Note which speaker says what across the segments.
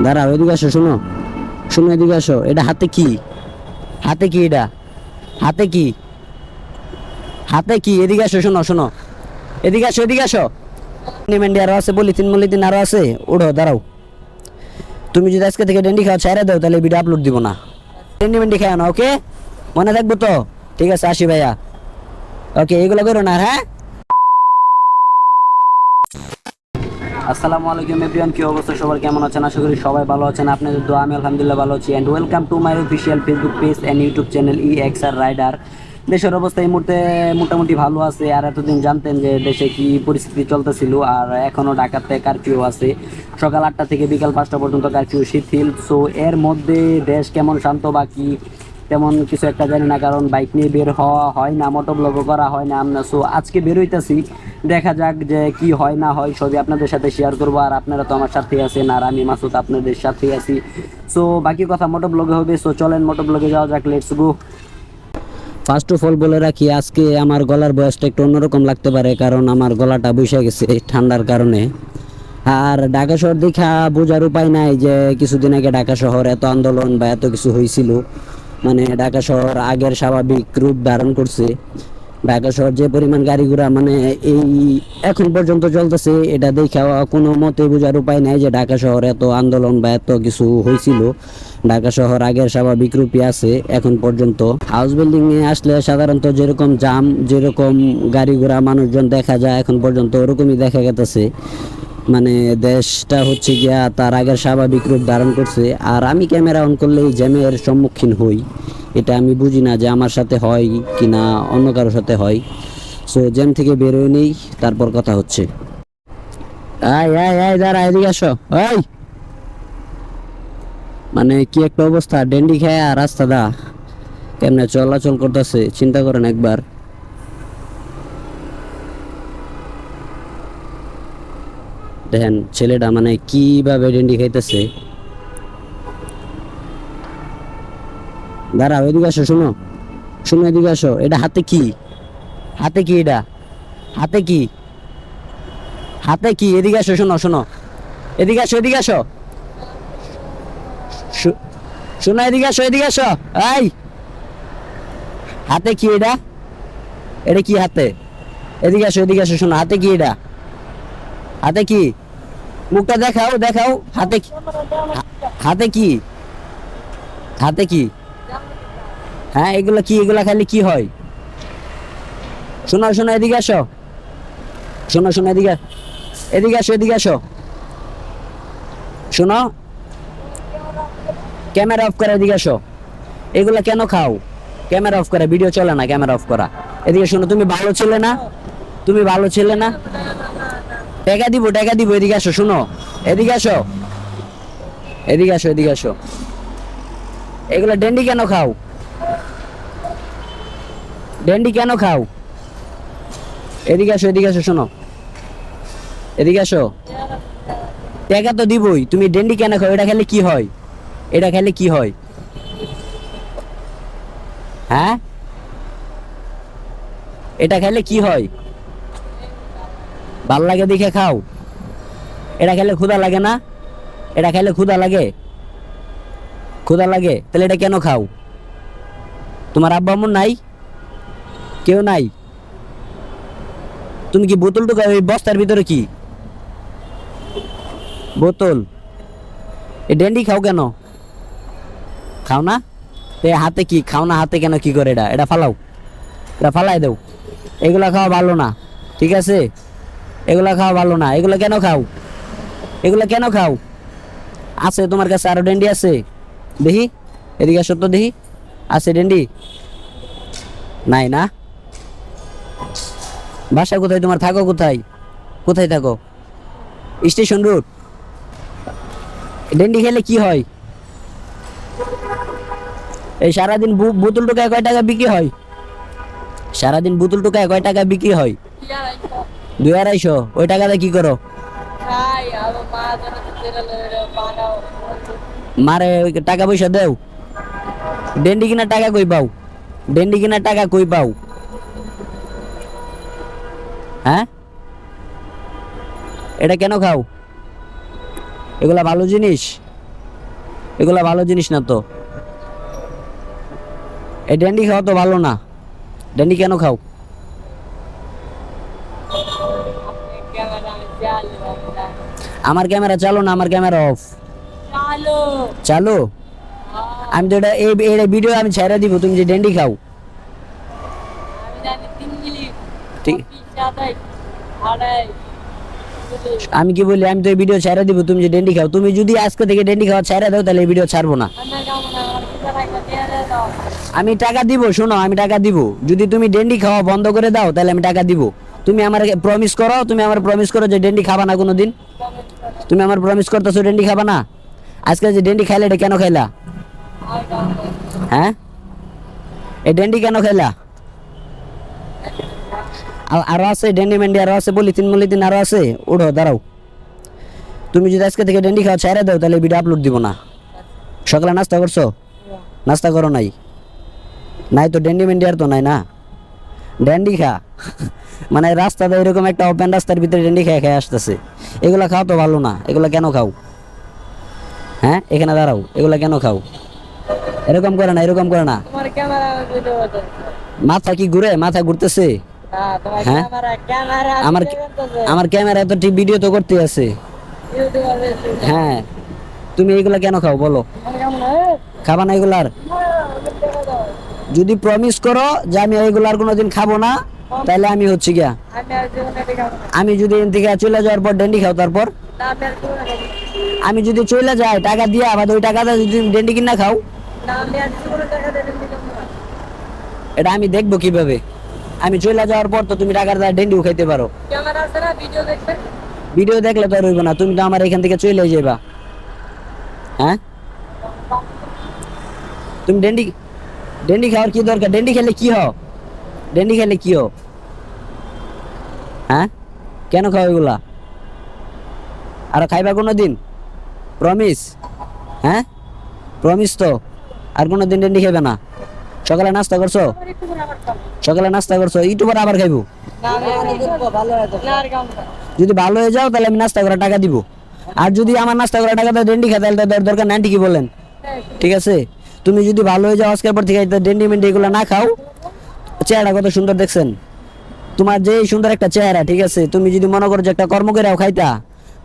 Speaker 1: দাঁড়াও, এদিকে আসো, শোনো শোনো, এদিকে আসো। এটা হাতে কি? হাতে কি এটা? হাতে কি? হাতে কি? এদিকে আসো, শোনো শোনো, এদিকে আসো, এদিকে আসো। মেন্ডি আরো আছে, বলি তিন মলি তিন আরো আছে। উঠো, দাঁড়াও। তুমি যদি আজকে থেকে ডেন্ডি খাওয়া ছেড়ে দাও তাহলে ভিডিও আপলোড দিব না। ডেন্ডি মেন্ডি খাও না, ওকে? মনে থাকবো তো? ঠিক আছে, আসি ভাইয়া। ওকে, এগুলো করো না, হ্যাঁ? আসসালামু আলাইকুম এভরিওয়ান, কি অবস্থা সবার, কেমন আছেন? আশা করি সবাই ভালো আছেন। আপনাদের দোয়া আমি আলহামদুলিল্লাহ ভালো আছি। And welcome to my official Facebook page and YouTube channel EXR rider. দেশের অবস্থা এই মুহূর্তে মোটামুটি ভালো আছে। আর এতদিন জানতেন যে দেশে কি পরিস্থিতি চলতেছিল, আর এখনও ঢাকাতে কারফিউ আছে। সকাল 8টা থেকে বিকাল 5টা পর্যন্ত কারফিউ শিথিল। সো এর মধ্যে দেশ কেমন শান্ত বা কি তেমন কিছু একটা জানি না, কারণ বাইক নিয়ে বের হওয়া হয় না, মোটো ব্লগও করা হয় না আমরা। সো আজকে বের হইতেছি, দেখা যাক যে কি হয় না হয়, সবই আপনাদের সাথে শেয়ার করবো। আর আপনারা তো আমার সাথে আছেন, আর আমি মাসুদ আপনাদের সাথে আছি। সো বাকি কথা মোটো ব্লগে হবে। সো চলেন মোটো ব্লগে যাওয়া যাক, let's go. First of all বলে রাখি, আজকে আমার গলার বয়সটা একটু অন্যরকম লাগতে পারে, কারণ আমার গলাটা বসে গেছে ঠান্ডার কারণে। আর ঢাকা শহর দেখা বোঝার উপায় নাই যে কিছুদিন আগে ঢাকা শহর এত আন্দোলন বা এত কিছু হয়েছিল। মানে ঢাকা শহর আগের স্বাভাবিক রূপ ধারণ করছে। ঢাকা শহর যে পরিমাণ গাড়ি ঘোড়া মানে এই এখন পর্যন্ত চলতেছে, এটা দেখে কোনো মতে বোঝার উপায় নাই যে ঢাকা শহর এত আন্দোলন বা এত কিছু হয়েছিল। ঢাকা শহর আগের স্বাভাবিক রূপে আছে এখন পর্যন্ত। হাউস বিল্ডিং এ আসলে সাধারণত যেরকম জাম, যেরকম গাড়ি ঘোড়া মানুষজন দেখা যায়, এখন পর্যন্ত ওরকমই দেখা গেছে। মানে দেশটা হচ্ছে গিয়া তার আগের স্বাভাবিক রূপ ধারণ করছে। আর আমি ক্যামেরা অন করলেই জ্যামের সম্মুখীন হই। এটা আমি বুঝি না যে আমার সাথে হয় কি না অন্য কারোর সাথে হয়। সো জ্যাম থেকে বেরোয় নেই, তারপর কথা হচ্ছে। আয় আয় আয়, দাঁড়া, এদিকে আসো। ওই মানে কি একটা অবস্থা, ডেন্ডি খায় আর রাস্তা দা কেমনে চলাচল করতেছে চিন্তা করেন একবার। দেখেন ছেলেটা মানে কিভাবে ডেন্ডি খাইতেছে। দাঁড়াও, এদিকে আসো, শোনো শোনো, এদিকে আসো। এটা হাতে কি? হাতে কি এটা? হাতে কি? হাতে কি? এদিকে আসো, শোনো শোনো, এদিকে আসো, এদিকে আসো। শোনো, এদিকে আসো, এদিকে আসো। এই হাতে কি এটা? এটা কি হাতে? এদিকে আসো, এদিকে আসো, শোনো, হাতে কি এটা? হাতে কি? মুখটা দেখাও, দেখাও। হাতে কি? হাতে কি? হাতে কি? হ্যাঁ, এগুলা কি? এগুলা খালি কি হয়? শোনো শোনো, এদিকে আসো, শোনো শোনো, এদিকে এদিকে আসো, এদিকে আসো। শোনো, ক্যামেরা অফ করে এদিকে আসো। এগুলা কেন খাও? ক্যামেরা অফ করে, ভিডিও চলে না, ক্যামেরা অফ করা। এদিকে শোনো, তুমি ভালো ছেলে না? তুমি ভালো ছেলে না? টাকা দিব, টাকা দিব। এদিকে আসো, শোনো, এদিকে আসো, এদিকে আসো, এদিকে আসো। এগুলা ডেন্ডি কেন খাও? ডেন্ডি কেন খাও? এদিকে আসো, এদিকে আসো, শোনো, এদিকে আসো। টাকা তো দিবই, তুমি ডেন্ডি কেন খাও? এটা খেলে কি হয়? এটা খেলে কি হয়? হ্যাঁ, এটা খেলে কি হয়? ভাল লাগে দেখে খাও? এটা খেলে ক্ষুধা লাগে না? এটা খেলে ক্ষুধা লাগে? ক্ষুধা লাগে তাহলে এটা কেন খাও? তোমার আব্বা আম্মু নাই? কেউ নাই? তুমি কি বোতল টুকা ওই বস্তার ভিতরে কি বোতল? এই ডেন্ডি খাও কেন? খাও না? হাতে কি খাও না? হাতে কেন কি করে? এটা এটা ফালাও, এটা ফালাই দাও। এগুলা খাওয়া ভালো না, ঠিক আছে? এগুলা খাওয়া ভালো না। এগুলা কেন খাও? এগুলা কেন খাও? আছে তোমার কাছে আরো ডেন্ডি আছে? দেখি, এদিকে আসো তো দেখি, আছে ডেন্ডি? নাই না? বাসা কোথায় তোমার? থাকো কোথায়? কোথায় থাকো? Station road. ডেন্ডি খেলে কি হয়? এই সারাদিন বোতল টোকায় কয় টাকা বিক্রি হয়? সারাদিন বোতল টোকায় কয় টাকা বিক্রি হয়? 200-250। ওই টাকাটা কি করো? মারে ওই টাকা পয়সা দেও? ডেন্ডি কিনা টাকা কই পাও? ডেন্ডি কিনা টাকা কই পাও? হ্যাঁ, এটা কেন খাও? এগুলা ভালো জিনিস? এগুলা ভালো জিনিস না তো। এই ড্যান্ডি খাওয়া তো ভালো না। ড্যান্ডি কেন খাও? আমার ক্যামেরা চালু না, আমার ক্যামেরা অফ। চালু? আমি তো এটা ভিডিও আমি ছেড়ে দিব, তুমি যে ড্যান্ডি খাও। ঠিক, আমি কি বলি, আমি তো এই ভিডিও ছেড়ে দিব তুমি যে ড্যান্ডি খাও। তুমি যদি আজকে থেকে ড্যান্ডি খাওয়া ছেড়ে দাও তাহলে এই ভিডিও ছাড়বো না। আমি টাকা দিব, শোনো আমি টাকা দিব। যদি তুমি ড্যান্ডি খাওয়া বন্ধ করে দাও তাহলে আমি টাকা দিব। তুমি আমার প্রমিস করো, তুমি আমার প্রমিস করো যে ড্যান্ডি খাবা না কোনোদিন। তুমি আমার প্রমিস করতেছো ড্যান্ডি খাবা না। আজকে যে ড্যান্ডি খাইলে এটা কেন খাইলা? হ্যাঁ, এই ড্যান্ডি কেন খাইলা? আরো আছে ড্যান্ডি মেন্ডি, আরো আছে পলিথিন আরো আছে। উঠো, দাঁড়াও। তুমি যদি আজকে থেকে ড্যান্ডি খাওয়া ছেড়ে দাও তাহলে ভিডিও আপলোড দিব না। সকালে নাস্তা করছো? নাস্তা করো নাই? নাই তো ড্যান্ডি মেন্ডি আর তো নাই না। ড্যান্ডি খা মানে রাস্তাতে এরকম একটা ওপেন রাস্তার ভিতরে ড্যান্ডি খেয়ে আসতেছে। এগুলা খাও তো ভালো না। এগুলা কেন খাও? হ্যাঁ, এখানে দাঁড়াও। এগুলা কেন খাও? এরকম করে না, এরকম করে না। মাথা কি ঘুরে? মাথা ঘুরতেছে? হ্যাঁ, আমার আমার ক্যামেরা তো ঠিক ভিডিও তো করতে আছে। হ্যাঁ, তুমি এইগুলা কেন খাও বলো? খাবা না এগুলার? যদি প্রমিস করো যে আমি এগুলার কোনোদিন খাবো না তাহলে আমি হচ্ছে গিয়া, আমি যদি এখান থেকে চলে যাওয়ার পর ড্যান্ডি খাও, তারপর আমি যদি চলে যাই টাকা দিয়ে আবার ওই টাকাটা যদি ড্যান্ডি কিনা খাও, এটা আমি দেখবো কিভাবে? আমি চলে যাওয়ার পর তো তুমি টাকার দ্বারা ড্যান্ডিও খাইতে পারো। ভিডিও দেখলে তো আর হইব না, তুমি তো আমার এখান থেকে চলে যাইবা। হ্যাঁ, তুমি ড্যান্ডি খাওয়ার কি দরকার? ড্যান্ডি খেলে কি হয়? ড্যান্ডি খেলে কি হয়? হ্যাঁ, কেন খাও এগুলা? আর খাইবা কোনো দিন? প্রমিস? হ্যাঁ, প্রমিস তো? আর কোনো দিন ড্যান্ডি খাইবে না? সকালে নাস্তা করছো? সকালে নাস্তা করছো, একটু পরে আবার খাইবো। যদি ভালো হয়ে যাও তাহলে আমি নাস্তা করার টাকা দিব। আর যদি আমার নাস্তা করার টাকা ড্যান্ডি খাই তাহলে দরকার নাই, কি বলেন? ঠিক আছে, তুমি যদি ভালো হয়ে যাও আজকের পর থেকে ড্যান্ডি মেন্ডি এগুলো না খাও। চেহারা কত সুন্দর দেখছেন, তোমার যে সুন্দর একটা চেহারা। ঠিক আছে, তুমি যদি মনে করো যে একটা কর্ম করেও খাইতা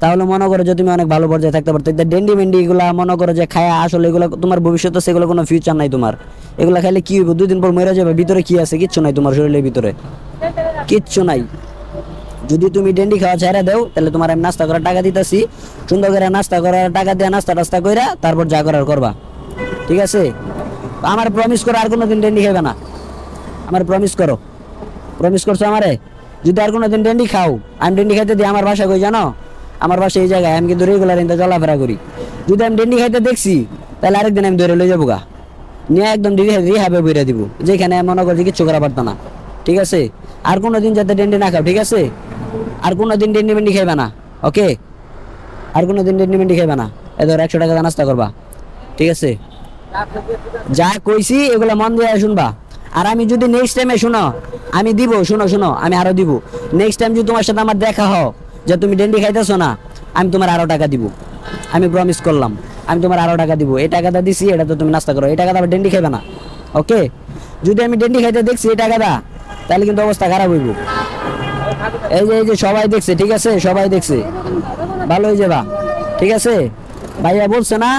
Speaker 1: তাহলে মনে করো যে তুমি অনেক ভালো পর্যায়ে থাকতে পারতো। ড্যান্ডি মেন্ডি এগুলা মনে করো যে খায়া আসলে এগুলো তোমার ভবিষ্যতে সেগুলো কোনো ফিউচার নাই তোমার। এগুলা খাইলে কি হইব? 2 দিন পর মরে যাবে। ভিতরে কি আছে? কিচ্ছু নাই তোমার শরীরের ভিতরে, কিচ্ছু নাই। যদি তুমি ড্যান্ডি খাওয়া ছেড়ে দাও তাহলে তোমার আমি নাস্তা করার টাকা দিতেছি। সুন্দর করে নাস্তা করার টাকা দিয়ে নাস্তা টাস্তা কইরা তারপর যা করার করবা। ঠিক আছে, আমার প্রমিস করো আর কোনোদিন ড্যান্ডি খাইবে না। আমার প্রমিস করো, প্রমিস করছো আমারে? যদি আর কোনোদিন ড্যান্ডি খাও, আমি ড্যান্ডি খাইতে দিই। আমার বাসা কই জানো? আমার বাসা এই জায়গায়। আমি কিন্তু রেগুলার এনতে চলাফেরা করি। যদি আমি ড্যান্ডি খাইতে দেখছি তাহলে আরেকদিন আমি ধরে লই যাবো গা, নিয়ে একদম রিহাবে বইরা দিব, যেখানে মনে করছি কিচ্ছু করা পারতো না। ঠিক আছে, আর কোনোদিন যাতে ড্যান্ডি না খাও। ঠিক আছে, আর কোনোদিন ড্যান্ডি মেন্ডি খাইবা না। ওকে, আর কোনোদিন ড্যান্ডি মেন্ডি খাইবা না। এদের 100 টাকা নাস্তা করবা। ঠিক আছে, যা কইছি এগুলা মন দিয়ে শুনবা। আর আমি যদি নেক্সট টাইমে শুনো আমি দিব, শুনো আমি আরো দিব। নেক্সট টাইম যদি তোমার সাথে আমার দেখা হয় যে তুমি ড্যান্ডি খাইতেছো না, আমি তোমার আরো টাকা দিব। আমি প্রমিস করলাম আমি তোমার আরো টাকা দিব। এই টাকাটা দিছি, এটা তো তুমি নাস্তা করো। এই টাকাটা আবার ড্যান্ডি খাইবে না। ওকে, যদি আমি ড্যান্ডি খাইতে দেখছি এই টাকাটা, তাহলে কিন্তু অবস্থা খারাপ হইব। এই যে সবাই দেখছে। ঠিক আছে, সবাই দেখছে, ভালো হয়ে যাবা। ঠিক আছে, ভাইয়া বলছে না,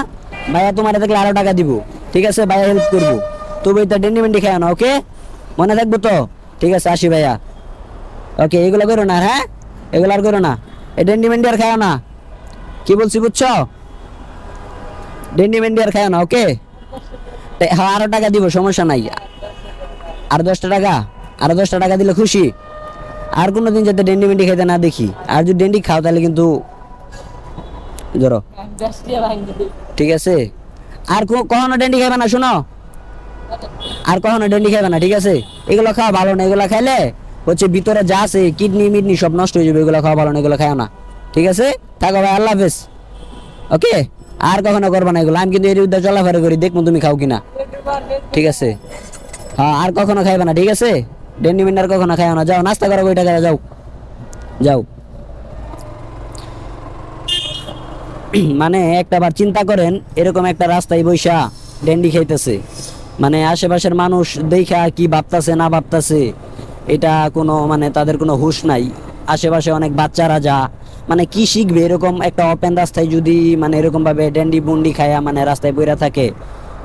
Speaker 1: ভাইয়া তোমার দেখলে আরো টাকা দিব। ঠিক আছে, ভাইয়া হেল্প করবো। তবে এটা ড্যান্ডি মেন্ডি খায় না। ওকে, মনে থাকবো তো? ঠিক আছে, আসি ভাইয়া। ওকে, এগুলো করো না। হ্যাঁ, এগুলো আর করো না। এই ড্যান্ডি মেন্ডি আর খায় না, কি বলছি বুঝছো? ড্যান্ডি মেন্ডি আর খায় না। ওকে, হ্যাঁ, আরো টাকা দিব, সমস্যা নাই। আর 10টা টাকা, আরো 10টা টাকা দিলে খুশি। আর কোনোদিন যাতে ড্যান্ডি মেন্ডি খাইতে না দেখি। আর যদি ড্যান্ডি খাও তাহলে কিন্তু ধরো। ঠিক আছে, আর কখনো ড্যান্ডি খাইবে না, শোনো। আর কখনো ড্যান্ডি খাইবে না। ঠিক আছে, এগুলো খাওয়া ভালো না। এগুলো খাইলে হচ্ছে ভিতরে যা আছে কিডনি মিডনি সব নষ্ট হয়ে যাবে। এগুলো খাওয়া ভালো না, এগুলো খাও না। ঠিক আছে, থাকো ভাই, আল্লাহ হাফেজ। ওকে, আর কখনো করবা না এগুলো। আমি কিন্তু এর উদ্ধার চলাফেরা করি, দেখবো তুমি খাও কিনা। ঠিক আছে, হ্যাঁ, আর কখনো খাইবে না। ঠিক আছে, ড্যান্ডি মেন্ডি আর কখনো খাও না। যাও নাস্তা করো, ওই টাকা যাও যাও। মানে একটাবার চিন্তা করেন, এরকম একটা রাস্তায় বৈশা ডেন্ডি খাইতেছে, মানে আশেপাশের মানুষ দেখা কি ভাবতাছে না ভাবতাছে, এটা কোনো মানে তাদের কোনো হুঁশ নাই। আশেপাশে অনেক বাচ্চারা যা মানে কি শিখবে এরকম একটা ওপেন রাস্তায় যদি মানে এরকম ভাবে ডেন্ডি বুন্ডি খায়া মানে রাস্তায় বইরা থাকে,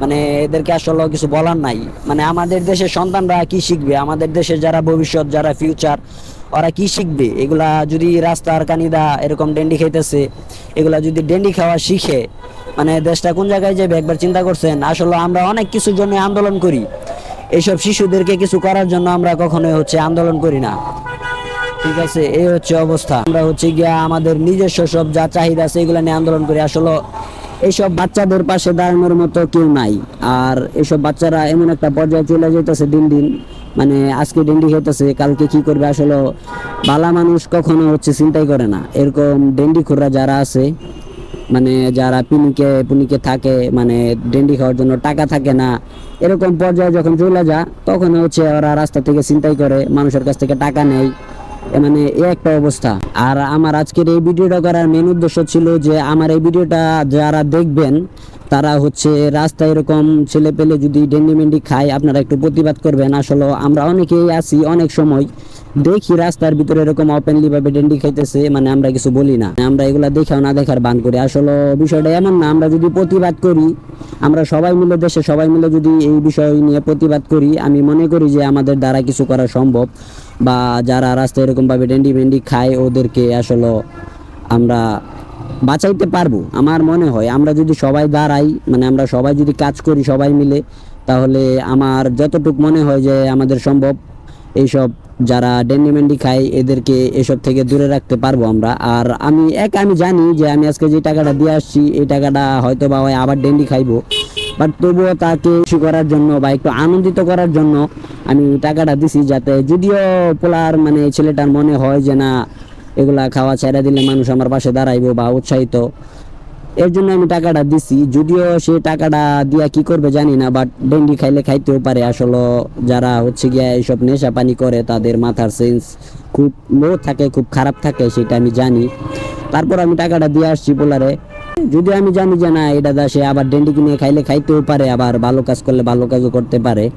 Speaker 1: মানে এদেরকে আসলে কিছু বলার নাই। মানে আমাদের দেশের সন্তানরা কি শিখবে, আমাদের দেশের যারা ভবিষ্যৎ, যারা ফিউচার, ওরা কি শিখবে? এগুলা যদি রাস্তার কানিদা এরকম ডেন্ডি খাইতেছে, এগুলা যদি ডেন্ডি খাওয়া শিখে, মানে দেশটা কোন জায়গায় যাবে একবার চিন্তা করছেন? আসলে আমরা অনেক কিছুর জন্য আন্দোলন করি, এইসব শিশুদেরকে কিছু করার জন্য আমরা কখনোই আন্দোলন করি না। ঠিক আছে, এই হচ্ছে অবস্থা। আমরা গিয়া আমাদের নিজস্ব সব যা চাহিদা আছে এগুলা নিয়ে আন্দোলন করি। আসলে এইসব বাচ্চাদের পাশে দাঁড়ানোর মতো কেউ নাই। আর এইসব বাচ্চারা এমন একটা পর্যায়ে চলে যেতেছে দিন দিন, মানে আজকে ডেন্ডি খাইতেছে, কালকে কি করবে আসলে বালা মানুষ কখনো চিন্তাই করে না। এরকম ডেন্ডি খুররা যারা আছে, মানে যারা পিনিকে পুনিকে থাকে, মানে ডেন্ডি খাওয়ার জন্য টাকা থাকে না, এরকম পর্যায়ে যখন চলে যায় তখন ওরা রাস্তা থেকে চিন্তাই করে, মানুষের কাছ থেকে টাকা নেয়। মানে এই একটা অবস্থা। আর আমার আজকের এই ভিডিওটা করার মেন উদ্দেশ্য ছিল যে আমার এই ভিডিওটা যারা দেখবেন তারা রাস্তায় এরকম ছেলে পেলে যদি ডেন্ডি মেন্ডি খায়, আপনারা একটু প্রতিবাদ করবেন। আসলে আমরা অনেকেই আছি, অনেক সময় দেখি রাস্তার ভিতরে এরকম ওপেনলি ভাবে ডেন্ডি খাইতেছে, মানে আমরা কিছু বলি না, আমরা এগুলা দেখাও না দেখার বান করি। আসলে বিষয়টা এমন না, আমরা যদি প্রতিবাদ করি, আমরা সবাই মিলে দেশে সবাই মিলে যদি এই বিষয় নিয়ে প্রতিবাদ করি, আমি মনে করি যে আমাদের দ্বারা কিছু করা সম্ভব। বা যারা রাস্তায় এরকম ভাবে ডেন্ডি মেন্ডি খায় ওদেরকে আসলে আমরা বাঁচাইতে পারবো। আমার মনে হয় আমরা যদি সবাই দাঁড়াই, মানে আমরা সবাই যদি কাজ করি সবাই মিলে, তাহলে আমার যতটুকু মনে হয় যে আমাদের সম্ভব এইসব যারা ডেন্ডি মেন্ডি খায় এদেরকে এসব থেকে দূরে রাখতে পারবো আমরা। আর আমি জানি যে আমি আজকে যে টাকাটা দিয়ে আসছি এই টাকাটা হয়তো বা আবার ডেন্ডি খাইবো, বাট তবুও তাকে খুশি করার জন্য বা একটু আনন্দিত করার জন্য আমি টাকাটা দিছি, যাতে যদিও পোলার মানে ছেলেটার মনে হয় যে না এগুলা খাওয়া ছেড়ে দিলে মানুষ আমার পাশে দাঁড়াইবো বা উৎসাহিত, এর জন্য আমি টাকাটা দিছি। যদিও সে টাকাটা দিয়া কি করবে জানি না, বাট ডেন্ডি খাইলে খাইতেও পারে। আসলে যারা গিয়া এইসব নেশা পানি করে তাদের মাথার সেন্স খুব লো থাকে, খুব খারাপ থাকে, সেটা আমি জানি। তারপর আমি টাকাটা দিয়ে আসছি পোলারে, যদিও আমি জানি যে না এটা সে আবার ডেন্ডি কিনে খাইলে খাইতেও পারে, আবার ভালো কাজ করলে ভালো কাজও করতে পারে।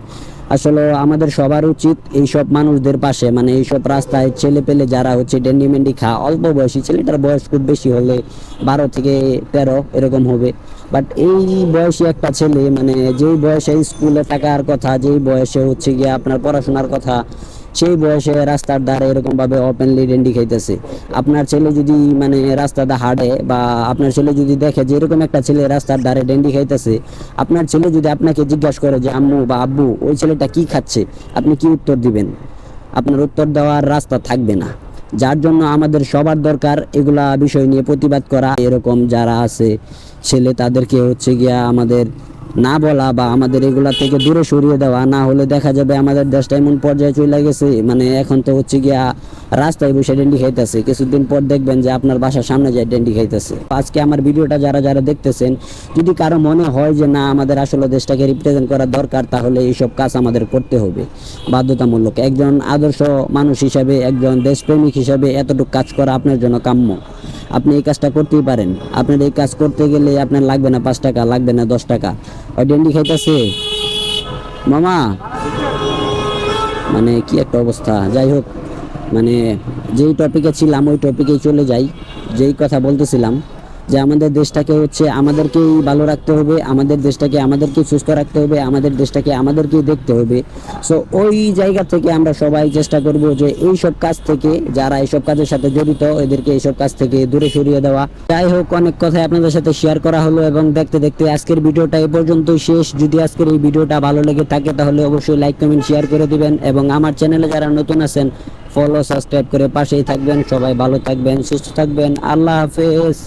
Speaker 1: আসলে আমাদের সবার উচিত এইসব মানুষদের পাশে, মানে এইসব রাস্তায় ছেলে পেলে যারা ডেন্ডি মেন্ডি অল্প বয়সী, ছেলেটার বয়স খুব বেশি হলে 12 থেকে 13 এরকম হবে, বাট এই বয়সী একটা ছেলে, মানে যেই বয়সে স্কুলে থাকার কথা, যেই বয়সে গিয়ে আপনার পড়াশোনার কথা, সেই বয়সে রাস্তার ধারে এরকম ভাবে ওপেনলি ডেন্ডি খাইতেছে। আপনার ছেলে যদি মানে রাস্তাতে হাঁটে বা আপনার ছেলে যদি দেখে যে এরকম একটা ছেলে রাস্তার ধারে ডেন্ডি খাইতেছে, আপনার ছেলে যদি আপনাকে জিজ্ঞাসা করে যে আম্মু বা আব্বু ওই ছেলেটা কি খাচ্ছে, আপনি কি উত্তর দিবেন? আপনার উত্তর দেওয়ার রাস্তা থাকবে না। যার জন্য আমাদের সবার দরকার এগুলা বিষয় নিয়ে প্রতিবাদ করা। এরকম যারা আছে ছেলে তাদেরকে গিয়া আমাদের না বলা বা আমাদের এগুলা থেকে দূরে সরিয়ে দেওয়া, না হলে দেখা যাবে আমাদের দেশটা এমন পর্যায়ে চলে গেছে, মানে এখন তো গিয়া রাস্তায় বসে ডেন্ডি খাইতেছে, কিছুদিন পর দেখবেন যে আপনার বাসার সামনে যায় ডেন্ডি খাইতেছে। আজকে আমার ভিডিওটা যারা যারা দেখতেছেন, যদি কারো মনে হয় যে না আমাদের আসলে দেশটাকে রিপ্রেজেন্ট করা দরকার, তাহলে এইসব কাজ আমাদের করতে হবে বাধ্যতামূলক। একজন আদর্শ মানুষ হিসাবে, একজন দেশপ্রেমিক হিসাবে এতটুকু কাজ করা আপনার জন্য কাম্য। আপনি এই কাজটা করতেই পারেন। আপনার এই কাজ করতে গেলে আপনার লাগবে না 5 টাকা, লাগবে না 10 টাকা। ওই ডেন্ডি খাইতেছে মামা, মানে কি একটা অবস্থা। যাই হোক, মানে যেই টপিকে ছিলাম ওই টপিকেই চলে যাই। যেই কথা বলতেছিলাম যে আমাদের দেশটাকে আমাদেরকেই ভালো রাখতে হবে, আমাদের দেশটাকে আমাদেরকেই সুস্থ রাখতে হবে, আমাদের দেশটাকে আমাদেরকেই দেখতে হবে। সো ওই জায়গা থেকে আমরা সবাই চেষ্টা করব যে এইসব কাজ থেকে, যারা এইসব কাজের সাথে জড়িত এদেরকে এইসব কাজ থেকে দূরে সরিয়ে দেওয়া। যাই হোক, অনেক কথাই আপনাদের সাথে শেয়ার করা হলো এবং দেখতে দেখতে আজকের ভিডিওটা এই পর্যন্তই শেষ। যদি আজকের এই ভিডিওটা ভালো লেগে থাকে তাহলে অবশ্যই লাইক কমেন্ট শেয়ার করে দিবেন এবং আমার চ্যানেলে যারা নতুন আছেন ফলো সাবস্ক্রাইব করে পাশেই থাকবেন। সবাই ভালো থাকবেন, সুস্থ থাকবেন। আল্লাহ হাফেজ।